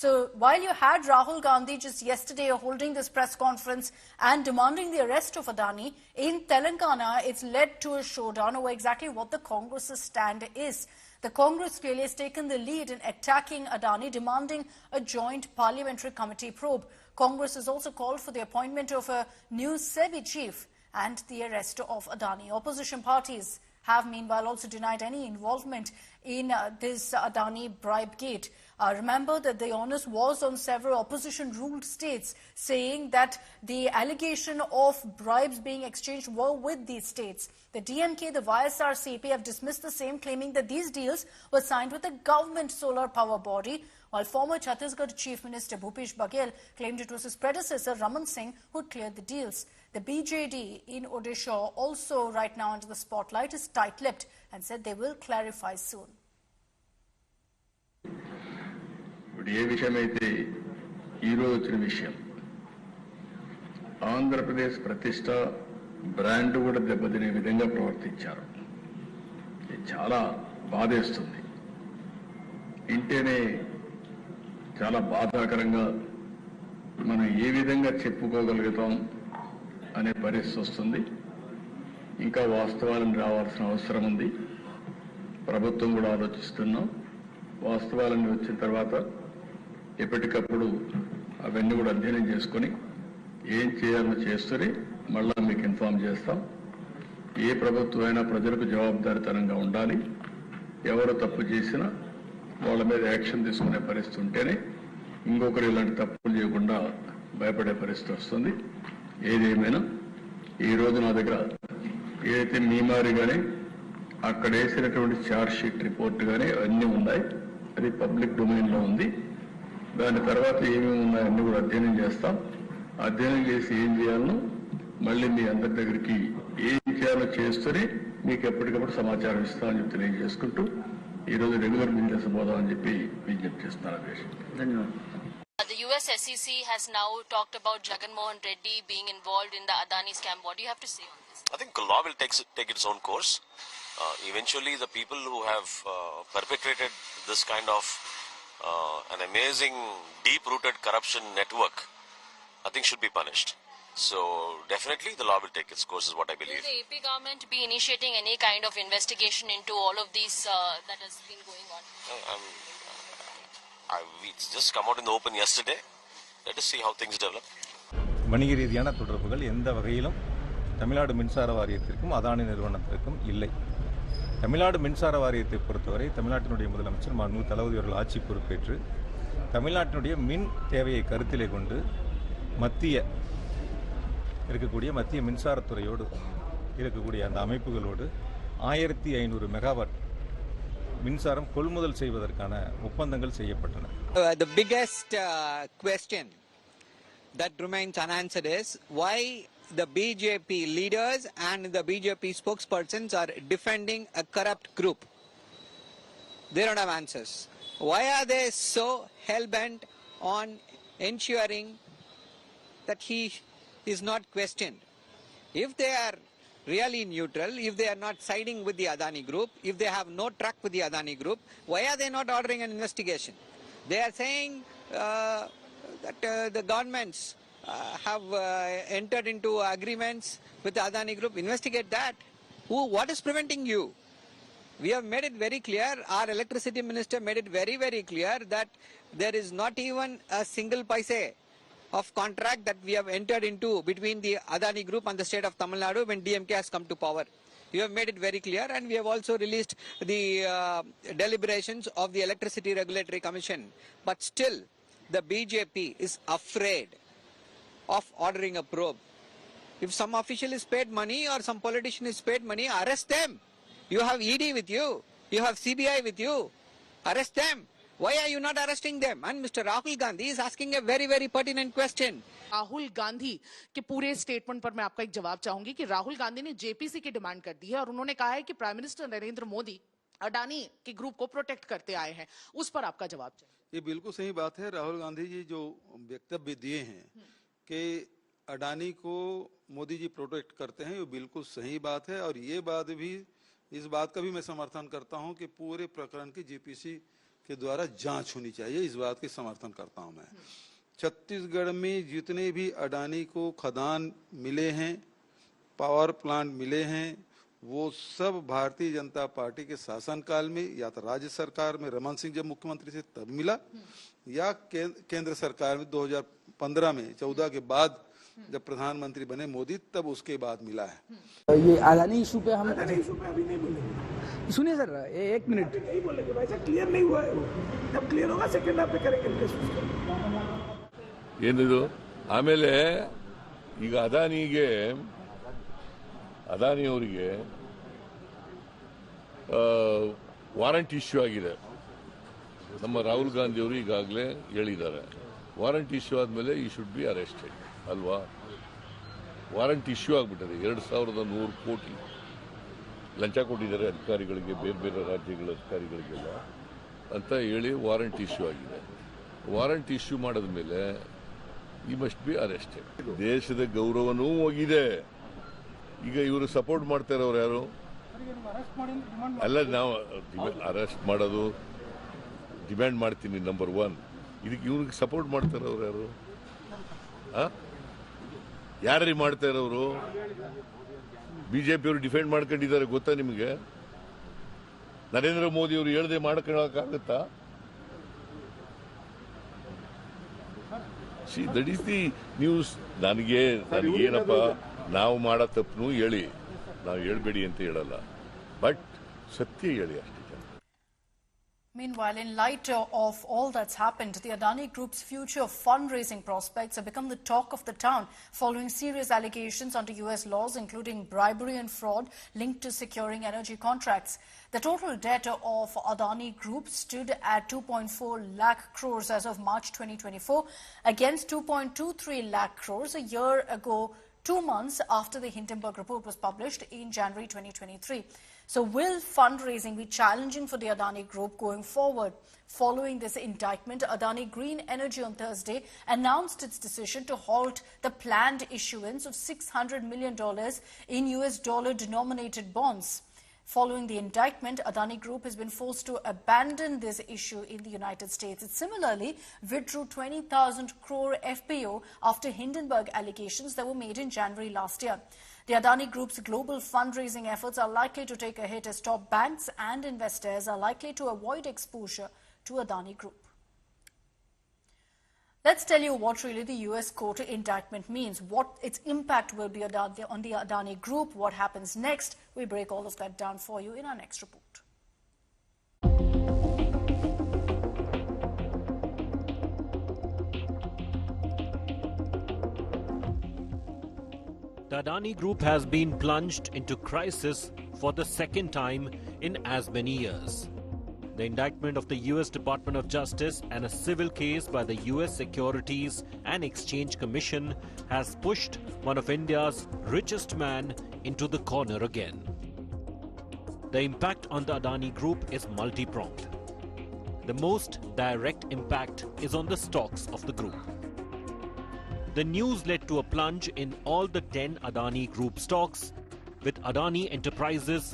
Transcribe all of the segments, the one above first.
So while you had Rahul Gandhi just yesterday holding this press conference and demanding the arrest of Adani, in Telangana it's led to a showdown over exactly what the Congress's stand is. The Congress clearly has taken the lead in attacking Adani, demanding a joint parliamentary committee probe. Congress has also called for the appointment of a new SEBI chief and the arrest of Adani. Opposition parties have meanwhile also denied any involvement in this Adani bribe gate. Remember that the onus was on several opposition-ruled states, saying that the allegation of bribes being exchanged were with these states. The DMK, the YSR, CP have dismissed the same, claiming that these deals were signed with a government solar power body, while former Chhattisgarh Chief Minister Bhupesh Baghel claimed it was his predecessor Raman Singh who cleared the deals. The BJD in Odisha, also right now under the spotlight, is tight-lipped and said they will clarify soon. ఏ విషయమైతే ఈరోజు వచ్చిన విషయం, ఆంధ్రప్రదేశ్ ప్రతిష్ట brand కూడా దెబ్బతినే విధంగా ప్రవర్తించారు. ఇది చాలా బాధేస్తుంది. ఇంటేనే చాలా బాధాకరంగా మనం ఏ విధంగా చెప్పుకోగలుగుతాం అనే పరిస్థితి వస్తుంది. ఇంకా వాస్తవాలను రావాల్సిన అవసరం ఉంది. ప్రభుత్వం కూడా ఆలోచిస్తున్నాం. వాస్తవాలన్నీ వచ్చిన తర్వాత ఎప్పటికప్పుడు అవన్నీ కూడా అధ్యయనం చేసుకొని ఏం చేయాలో చేస్తూనే మళ్ళా మీకు ఇన్ఫార్మ్ చేస్తాం. ఏ ప్రభుత్వం అయినా ప్రజలకు జవాబుదారీతనంగా ఉండాలి. ఎవరు తప్పు చేసినా వాళ్ళ మీద యాక్షన్ తీసుకునే పరిస్థితి ఉంటేనే ఇంకొకరు ఇలాంటి తప్పులు చేయకుండా భయపడే పరిస్థితి వస్తుంది. ఏదేమైనా ఈరోజు నా దగ్గర ఏదైతే మీమారి కానీ అక్కడ వేసినటువంటి ఛార్జ్ షీట్ రిపోర్ట్ కానీ అన్నీ ఉన్నాయి. అది పబ్లిక్ డొమైన్లో ఉంది. దాని తర్వాత ఏమేమి ఉన్నాయన్నీ కూడా అధ్యయనం చేస్తాం. అధ్యయనం చేసి ఏం చేయాలనో మళ్ళీ మీ అందరి దగ్గరికి ఏం చేయాలో చేస్తూనే మీకు ఎప్పటికప్పుడు సమాచారం ఇస్తామని చెప్పి తెలియజేసుకుంటూ ఈరోజు రెగ్యులర్ బిజినెస్ పోదామని చెప్పి విజ్ఞప్తి చేస్తున్నాను. ధన్యవాదాలు. The US SEC has now talked about Jagan Mohan Reddy being involved in the Adani scam. What do you have to say on this? I think the law will take its own course. Eventually, the people who have perpetrated this kind of an amazing, deep-rooted corruption network, I think should be punished. So, definitely, the law will take its course, is what I believe. Will the AP government be initiating any kind of investigation into all of these that has been going on? It's just come out in the open yesterday. Let us see how things develop. வணிக ரீதியான தொடர்புகள் எந்த வகையிலும் தமிழ்நாடு மின்சார வாரியத்திற்கும் அதானி நிறுவனத்திற்கும் இல்லை. தமிழ்நாடு மின்சார வாரியத்தை பொறுத்தவரை தமிழ்நாட்டினுடைய முதலமைச்சர் மாண்பு தளபதி அவர்கள் ஆட்சி பொறுப்பேற்று தமிழ்நாட்டினுடைய மின் தேவையை கருத்திலே கொண்டு மத்திய மின்சாரத்துறையோடு இருக்கக்கூடிய அந்த அமைப்புகளோடு 1500 மெகாவாட் மின்சாரம் கொள்முதல் செய்வதற்கான ஒப்பந்தங்கள் செய்யப்பட்டன. The biggest question that remains unanswered is why the BJP leaders and the BJP spokespersons are defending a corrupt group. They don't have answers. Why are they so hell-bent on ensuring that he is not questioned? If they are really neutral, if they are not siding with the Adani Group, if they have no track with the Adani Group, why are they not ordering an investigation? They are saying that the governments have entered into agreements with the Adani Group. Investigate that. What is preventing you? We have made it very clear, our electricity minister made it very, very clear that there is not even a single paise of contract that we have entered into between the Adani Group and the state of Tamil Nadu when DMK has come to power. You have made it very clear, and we have also released the deliberations of the Electricity Regulatory Commission. But still, the BJP is afraid of ordering a probe. If some official is paid money or some politician is paid money, arrest them. You have ED with you. You have CBI with you. Arrest them. Why are you not arresting them? And Mr. Rahul Gandhi is asking a very, very pertinent question. Rahul Gandhi के पूरे statement पर मैं आपका एक जवाब चाहूंगी कि राहुल गांधी ने जेपीसी की डिमांड कर दी है और उन्होंने कहा है कि प्राइम मिनिस्टर नरेंद्र मोदी अडानी के ग्रुप को प्रोटेक्ट करते आए हैं. उस पर आपका जवाब चाहिए. ये बिल्कुल सही बात है. राहुल गांधी जी जो वक्तव्य दिए हैं कि अडानी को मोदी जी प्रोटेक्ट करते हैं, ये बिल्कुल सही बात है. और ये बात भी, इस बात का भी मैं समर्थन करता हूं कि पूरे प्रकरण की जेपीसी के द्वारा जांच होनी चाहिए, इस बात के समर्थन करता हूं मैं। छत्तीसगढ़ में जितने भी अडानी को खदान मिले हैं, पावर प्लांट मिले हैं, वो सब भारतीय जनता पार्टी के शासनकाल में या तो राज्य सरकार में रमन सिंह जब मुख्यमंत्री थे तब मिला, या केंद्र सरकार में 2015 में 14 के बाद जब प्रधानमंत्री बने मोदी तब उसके बाद मिला है। ये अदानी इशू पे हम अभी नहीं बोलेंगे। सुनिए सर, एक मिनट नहीं बोलेंगे भाई साहब, क्लियर नहीं हुआ है वो, जब क्लियर होगा सेकंड हाफ पे करेंगे। ಏನಿದು ಆಮೇಲೆ ಈಗ ಅದಾನಿಯವರಿಗೆ ವಾರಂಟ್ ಇಶ್ಯೂ ಆಗಿದೆ. ನಮ್ಮ ರಾಹುಲ್ ಗಾಂಧಿ ಅವರು ಈಗಾಗಲೇ ಹೇಳಿದ್ದಾರೆ, ವಾರಂಟ್ ಇಶ್ಯೂ ಆದಮೇಲೆ ಈ ಶುಡ್ ಬಿ ಅರೆಸ್ಟೆಡ್ ಅಲ್ವಾ. ವಾರಂಟ್ ಇಶ್ಯೂ ಆಗಿಬಿಟ್ಟದೆ. 2100 ಕೋಟಿ ಲಂಚ ಕೊಟ್ಟಿದ್ದಾರೆ ಅಧಿಕಾರಿಗಳಿಗೆ, ಬೇರೆ ಬೇರೆ ರಾಜ್ಯಗಳ ಅಧಿಕಾರಿಗಳಿಗೆಲ್ಲ ಅಂತ ಹೇಳಿ ವಾರಂಟ್ ಇಶ್ಯೂ ಆಗಿದೆ. ವಾರಂಟ್ ಇಶ್ಯೂ ಮಾಡಿದ ಮೇಲೆ ಈ ಮಸ್ಟ್ ಬಿ ಅರೆಸ್ಟೆಡ್. ದೇಶದ ಗೌರವನೂ ಹೋಗಿದೆ. ಈಗ ಇವರು ಸಪೋರ್ಟ್ ಮಾಡ್ತಾ ಇರೋರು ಯಾರು? ಅಲ್ಲ, ನಾವು ಅರೆಸ್ಟ್ ಮಾಡೋದು ಡಿಮ್ಯಾಂಡ್ ಮಾಡ್ತೀನಿ ನಂಬರ್ 1. ಇದಕ್ಕೆ ಇವ್ರಿಗೆ ಸಪೋರ್ಟ್ ಮಾಡ್ತಾ ಇರೋರು ಯಾರು? ಯಾರು ಮಾಡ್ತಾ ಇರೋರು? ಬಿಜೆಪಿ ಅವರು ಡಿಫೆಂಡ್ ಮಾಡ್ಕೊಂಡಿದ್ದಾರೆ ಗೊತ್ತಾ ನಿಮಗೆ? ನರೇಂದ್ರ ಮೋದಿ ಅವರು ಹೇಳ್ದೆ ಮಾಡ್ಕೊಳ್ಳೋಕ್ಕಾಗತ್ತಾ? See that is the news. ನನಗೇನಪ್ಪ, ನಾವು ಮಾಡೋ ತಪ್ಪನು ಹೇಳಿ, ನಾವು ಹೇಳ್ಬೇಡಿ ಅಂತ ಹೇಳಲ್ಲ, ಬಟ್ ಸತ್ಯ ಹೇಳಿ ಅಷ್ಟೇ. Meanwhile, in light of all that's happened, the Adani Group's future fundraising prospects have become the talk of the town following serious allegations under US laws, including bribery and fraud linked to securing energy contracts. The total debt of Adani Group stood at 2.4 lakh crores as of March 2024 against 2.23 lakh crores a year ago, 2 months after the Hindenburg report was published in January 2023. So will fundraising be challenging for the Adani Group going forward? Following this indictment, Adani Green Energy on Thursday announced its decision to halt the planned issuance of $600 million in US dollar-denominated bonds. Following the indictment, Adani Group has been forced to abandon this issue in the United States. It similarly withdrew 20,000 crore FPO after Hindenburg allegations that were made in January last year. The Adani Group's global fundraising efforts are likely to take a hit as top banks and investors are likely to avoid exposure to Adani Group. Let's tell you what really the US court indictment means, what its impact will be on the Adani Group, what happens next. We break all of that down for you in our next report. The Adani Group has been plunged into crisis for the second time in as many years. The indictment of the US Department of Justice and a civil case by the US Securities and Exchange Commission has pushed one of India's richest man into the corner again. The impact on the Adani Group is multi-pronged. The most direct impact is on the stocks of the group. The news led to a plunge in all the 10 Adani Group stocks, with Adani Enterprises,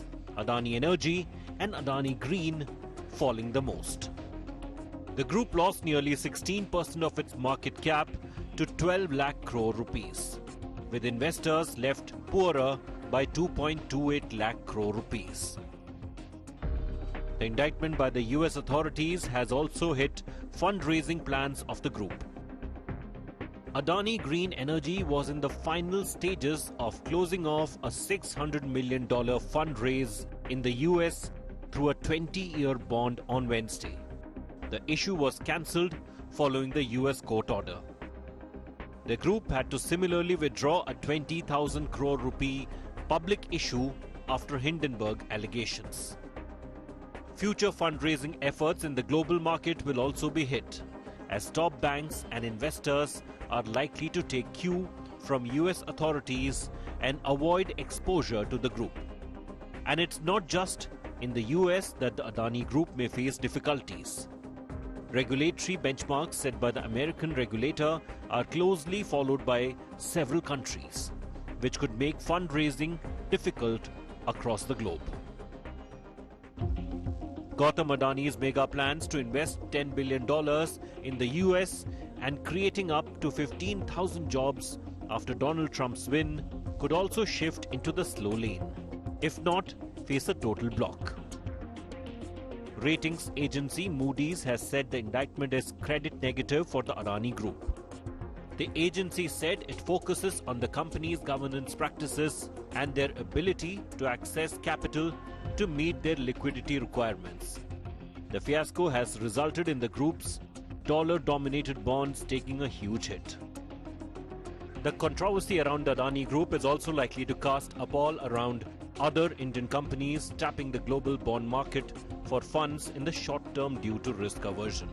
Adani Energy and Adani Green falling the most. The group lost nearly 16% of its market cap to 12 lakh crore rupees, with investors left poorer by 2.28 lakh crore rupees. The indictment by the US authorities has also hit fundraising plans of the group. Adani Green Energy was in the final stages of closing off a $600 million fundraise in the US through a 20-year bond on Wednesday. The issue was cancelled following the US court order. The group had to similarly withdraw a 20,000 crore rupee public issue after Hindenburg allegations. Future fundraising efforts in the global market will also be hit, as top banks and investors are likely to take cue from US authorities and avoid exposure to the group. And it's not just in the US that the Adani Group may face difficulties. Regulatory benchmarks set by the American regulator are closely followed by several countries, which could make fundraising difficult across the globe. Gautam Adani's mega plans to invest $10 billion in the US and creating up to 15,000 jobs after Donald Trump's win could also shift into the slow lane, if not face a total block. Ratings agency Moody's has said the indictment is credit negative for the Adani Group. The agency said it focuses on the company's governance practices and their ability to access capital to meet their liquidity requirements. The fiasco has resulted in the group's dollar-dominated bonds taking a huge hit. The controversy around the Adani Group is also likely to cast a pall around other Indian companies tapping the global bond market for funds in the short term due to risk aversion.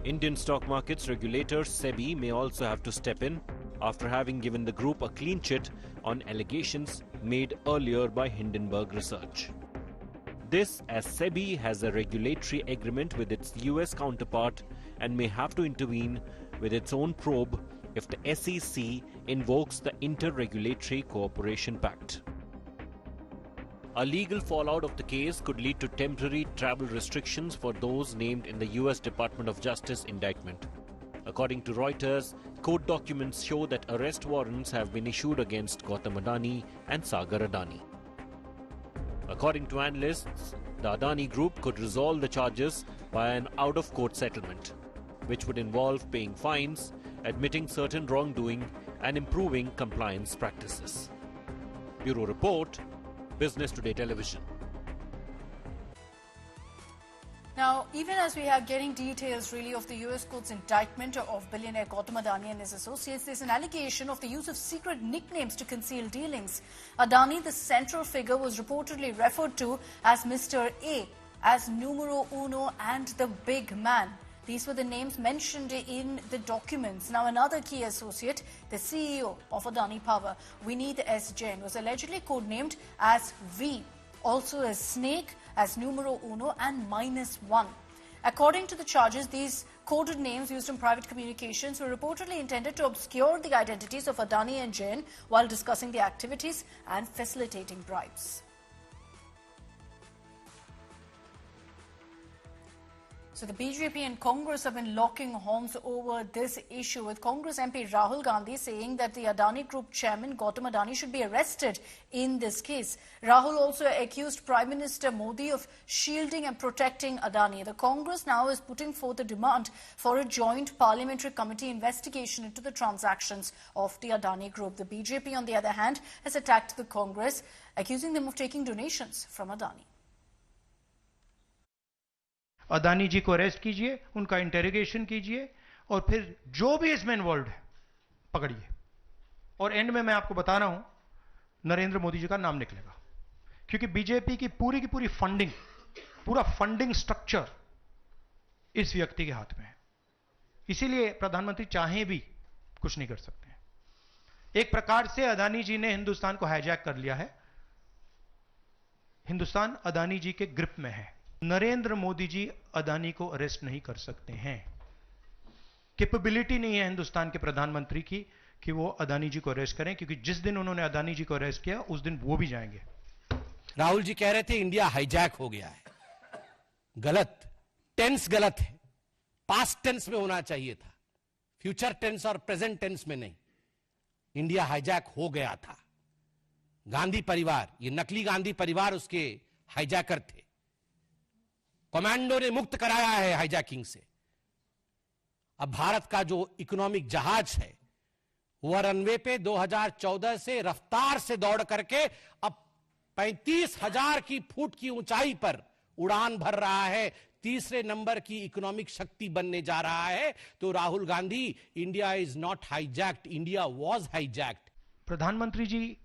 Indian stock markets regulator SEBI may also have to step in after having given the group a clean chit on allegations made earlier by Hindenburg Research. This as SEBI has a regulatory agreement with its US counterpart and may have to intervene with its own probe if the SEC invokes the Inter-Regulatory Cooperation Pact. A legal fallout of the case could lead to temporary travel restrictions for those named in the US Department of Justice indictment. According to Reuters, court documents show that arrest warrants have been issued against Gautam Adani and Sagar Adani. According to analysts, the Adani Group could resolve the charges by an out-of-court settlement, which would involve paying fines, admitting certain wrongdoing, and improving compliance practices. Bureau Report, Business Today Television. Now, even as we are getting details really of the US court's indictment of billionaire Gautam Adani and his associates, there's an allegation of the use of secret nicknames to conceal dealings. Adani, the central figure, was reportedly referred to as Mr. A, as numero uno and the big man. These were the names mentioned in the documents. Now, another key associate, the CEO of Adani Power, Vineet S. Jain, was allegedly codenamed as V, also as Snake, as numero uno and -1. According to the charges, these coded names used in private communications were reportedly intended to obscure the identities of Adani and Jain while discussing the activities and facilitating bribes. So the BJP and Congress have been locking horns over this issue, with Congress MP Rahul Gandhi saying that the Adani Group chairman Gautam Adani should be arrested in this case. Rahul also accused Prime Minister Modi of shielding and protecting Adani. The Congress now is putting forth a demand for a joint parliamentary committee investigation into the transactions of the Adani Group. The BJP, on the other hand, has attacked the Congress, accusing them of taking donations from Adani. Adani जी को arrest कीजिए, उनका interrogation कीजिए और फिर जो भी इसमें involve है पकड़िए। और एंड में मैं आपको बता रहा हूं, नरेंद्र मोदी जी का नाम निकलेगा, क्योंकि बीजेपी की पूरी फंडिंग, पूरा फंडिंग स्ट्रक्चर इस व्यक्ति के हाथ में है। इसीलिए प्रधानमंत्री चाहे भी कुछ नहीं कर सकते हैं। एक प्रकार से अदानी जी ने हिंदुस्तान को हाईजैक कर लिया है। हिंदुस्तान अदानी जी के ग्रिप में है। नरेंद्र मोदी जी अदानी को अरेस्ट नहीं कर सकते हैं। कैपेबिलिटी नहीं है हिंदुस्तान के प्रधानमंत्री की कि वो अदानी जी को अरेस्ट करें, क्योंकि जिस दिन उन्होंने अदानी जी को अरेस्ट किया उस दिन वो भी जाएंगे। राहुल जी कह रहे थे इंडिया हाईजैक हो गया है। गलत, टेंस गलत है। पास्ट टेंस में होना चाहिए था, फ्यूचर टेंस और प्रेजेंट टेंस में नहीं। इंडिया हाईजैक हो गया था। गांधी परिवार, ये नकली गांधी परिवार उसके हाईजैकर थे। कमांडो ने मुक्त कराया है हाईजैकिंग से। अब भारत का जो इकोनॉमिक जहाज है वह रनवे पे 2014 से रफ्तार से दौड़ करके अब 35,000 की फुट की ऊंचाई पर उड़ान भर रहा है। तीसरे नंबर की इकोनॉमिक शक्ति बनने जा रहा है। तो Rahul Gandhi, India is not hijacked, India was hijacked. प्रधानमंत्री जी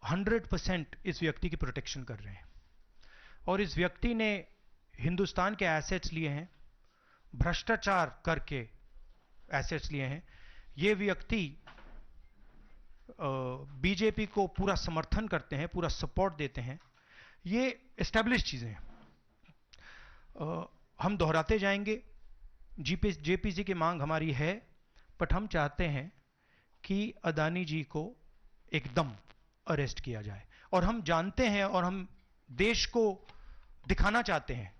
100% इस व्यक्ति की प्रोटेक्शन कर रहे हैं और इस व्यक्ति ने हिंदुस्तान के एसेट्स लिए हैं, भ्रष्टाचार करके एसेट्स लिए हैं। ये व्यक्ति बीजेपी को पूरा समर्थन करते हैं, पूरा सपोर्ट देते हैं। ये एस्टैब्लिश चीजें हैं। हम दोहराते जाएंगे। जेपीसी की मांग हमारी है, बट हम चाहते हैं कि अदानी जी को एकदम अरेस्ट किया जाए। और हम जानते हैं और हम देश को दिखाना चाहते हैं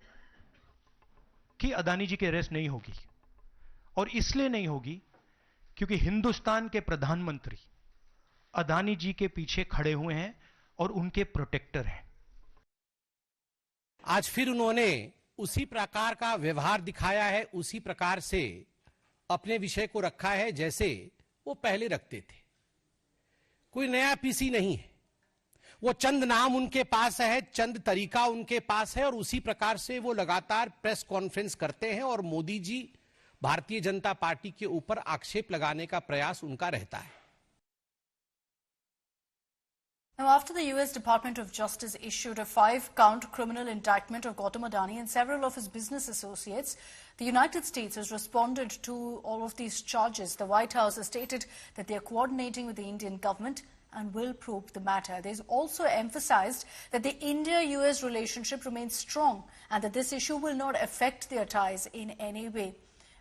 कि अदानी जी की अरेस्ट नहीं होगी, और इसलिए नहीं होगी क्योंकि हिंदुस्तान के प्रधानमंत्री अदानी जी के पीछे खड़े हुए हैं और उनके प्रोटेक्टर हैं। आज फिर उन्होंने उसी प्रकार का व्यवहार दिखाया है, उसी प्रकार से अपने विषय को रखा है जैसे वो पहले रखते थे। कोई नया पीसी नहीं है, वो चंद नाम उनके पास है, चंद तरीका उनके पास है, और उसी प्रकार से वो लगातार प्रेस कॉन्फ्रेंस करते हैं और मोदी जी, भारतीय जनता पार्टी के ऊपर आक्षेप लगाने का प्रयास उनका रहता है। Now, after the US Department of Justice issued a 5-count criminal indictment of Gautam Adani and several of his business associates, the United States has responded to all of these charges. The White House has stated that they are coordinating with the Indian government and will probe the matter. They have also emphasized that the India-US relationship remains strong and that this issue will not affect their ties in any way.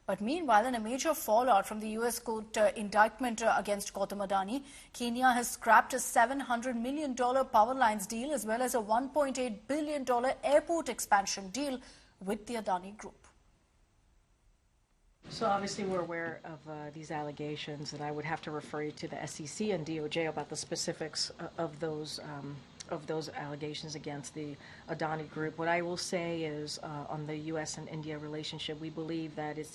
But meanwhile, in a major fallout from the US court indictment against Gautam Adani, Kenya has scrapped a $700 million power lines deal as well as a $1.8 billion airport expansion deal with the Adani Group. So obviously we're aware of these allegations, and I would have to refer you to the SEC and DOJ about the specifics of those allegations against the Adani Group. What I will say is on the U.S. and India relationship, we believe that it's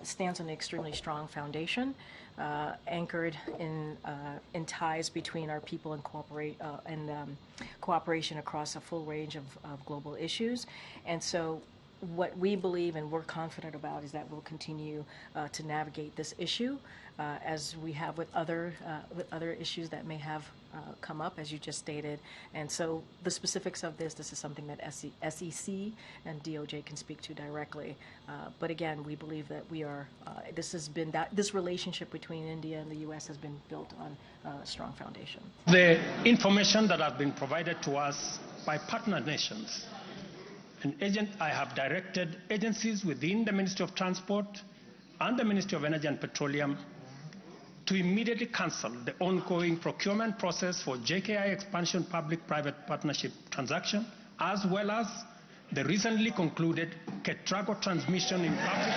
stands on an extremely strong foundation, anchored in ties between our people and cooperation across a full range of global issues. And so what we believe and we're confident about is that we'll continue to navigate this issue as we have with other issues that may have come up, as you just stated. And so the specifics of this is something that SEC and DOJ can speak to directly. But again, we believe that this relationship between India and the U.S. has been built on a strong foundation. The information that has been provided to us by partner nations, I have directed agencies within the Ministry of Transport and the Ministry of Energy and Petroleum to immediately cancel the ongoing procurement process for JKI expansion public-private partnership transaction, as well as the recently concluded Ketrago transmission in public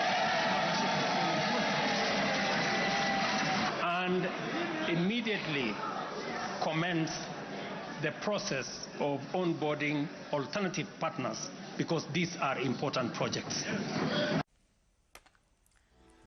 and immediately commence the process of onboarding alternative partners, because these are important projects.